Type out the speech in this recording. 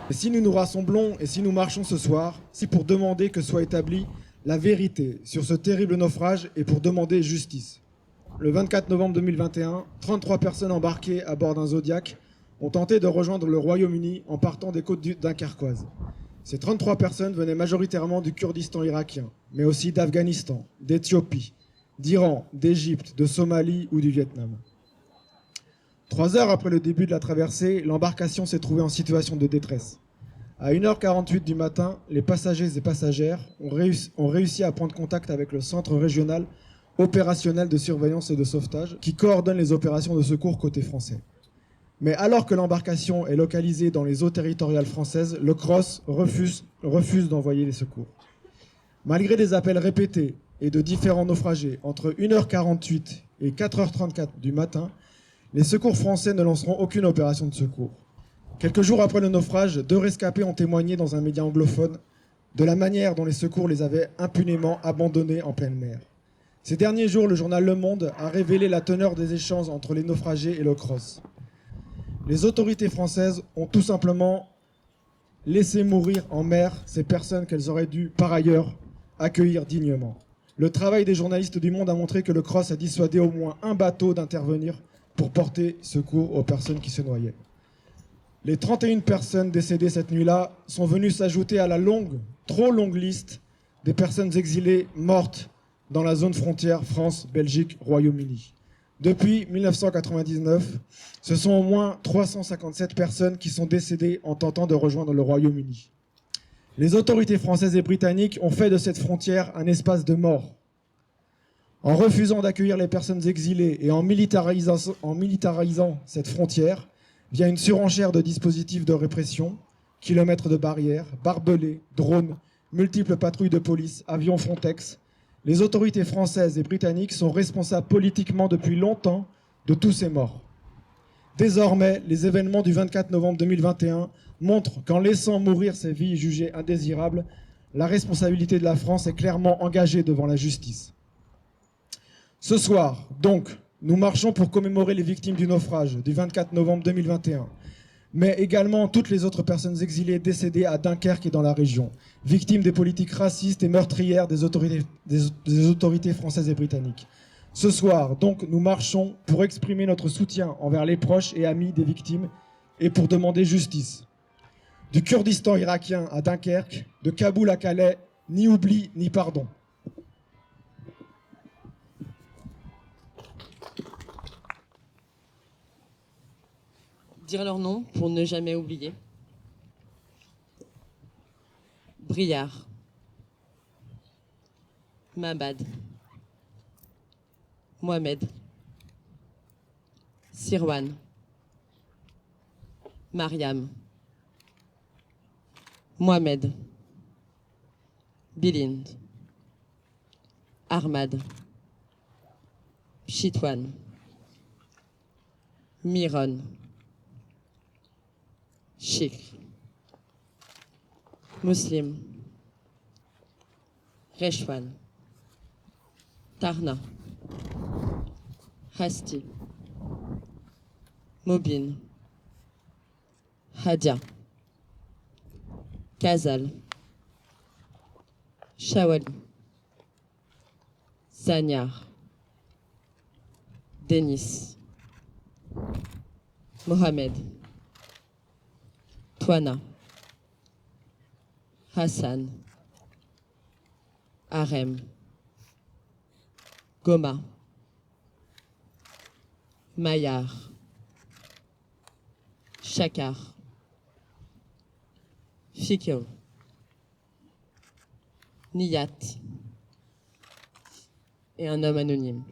Et si nous nous rassemblons et si nous marchons ce soir, c'est pour demander que soit établie la vérité sur ce terrible naufrage et pour demander justice. Le 24 novembre 2021, 33 personnes embarquées à bord d'un Zodiac ont tenté de rejoindre le Royaume-Uni en partant des côtes dunkerquoises. Ces 33 personnes venaient majoritairement du Kurdistan irakien, mais aussi d'Afghanistan, d'Éthiopie, d'Iran, d'Égypte, de Somalie ou du Vietnam. 3 heures après le début de la traversée, l'embarcation s'est trouvée en situation de détresse. À 1h48 du matin, les passagers et passagères ont réussi à prendre contact avec le centre régional opérationnel de surveillance et de sauvetage qui coordonne les opérations de secours côté français. Mais alors que l'embarcation est localisée dans les eaux territoriales françaises, le CROSS refuse d'envoyer les secours. Malgré des appels répétés et de différents naufragés, entre 1h48 et 4h34 du matin, les secours français ne lanceront aucune opération de secours. Quelques jours après le naufrage, 2 rescapés ont témoigné dans un média anglophone de la manière dont les secours les avaient impunément abandonnés en pleine mer. Ces derniers jours, le journal Le Monde a révélé la teneur des échanges entre les naufragés et le CROSS. Les autorités françaises ont tout simplement laissé mourir en mer ces personnes qu'elles auraient dû, par ailleurs, accueillir dignement. Le travail des journalistes du Monde a montré que le CROSS a dissuadé au moins un bateau d'intervenir pour porter secours aux personnes qui se noyaient. Les 31 personnes décédées cette nuit-là sont venues s'ajouter à la longue, trop longue liste des personnes exilées mortes dans la zone frontière France-Belgique-Royaume-Uni. Depuis 1999, ce sont au moins 357 personnes qui sont décédées en tentant de rejoindre le Royaume-Uni. Les autorités françaises et britanniques ont fait de cette frontière un espace de mort. En refusant d'accueillir les personnes exilées et en militarisant cette frontière, via une surenchère de dispositifs de répression, kilomètres de barrières, barbelés, drones, multiples patrouilles de police, avions Frontex, les autorités françaises et britanniques sont responsables politiquement depuis longtemps de tous ces morts. Désormais, les événements du 24 novembre 2021 montrent qu'en laissant mourir ces vies jugées indésirables, la responsabilité de la France est clairement engagée devant la justice. Ce soir, donc, nous marchons pour commémorer les victimes du naufrage du 24 novembre 2021, mais également toutes les autres personnes exilées décédées à Dunkerque et dans la région, victimes des politiques racistes et meurtrières des autorités françaises et britanniques. Ce soir, donc, nous marchons pour exprimer notre soutien envers les proches et amis des victimes et pour demander justice. Du Kurdistan irakien à Dunkerque, de Kaboul à Calais, ni oubli ni pardon. Dire leur nom pour ne jamais oublier. Briard. Mabad. Mohamed. Sirwan. Mariam. Mohamed. Bilind. Ahmad. Chitwan. Miron. Sheikh. Muslim. Reshwan. Tarna. Hasti. Mobin. Hadia. Kazal. Shawali. Zanyar. Denis. Mohamed. Twana. Hassan. Arem. Goma. Mayar. Shakar. Fikir. Niyat. Et un homme anonyme.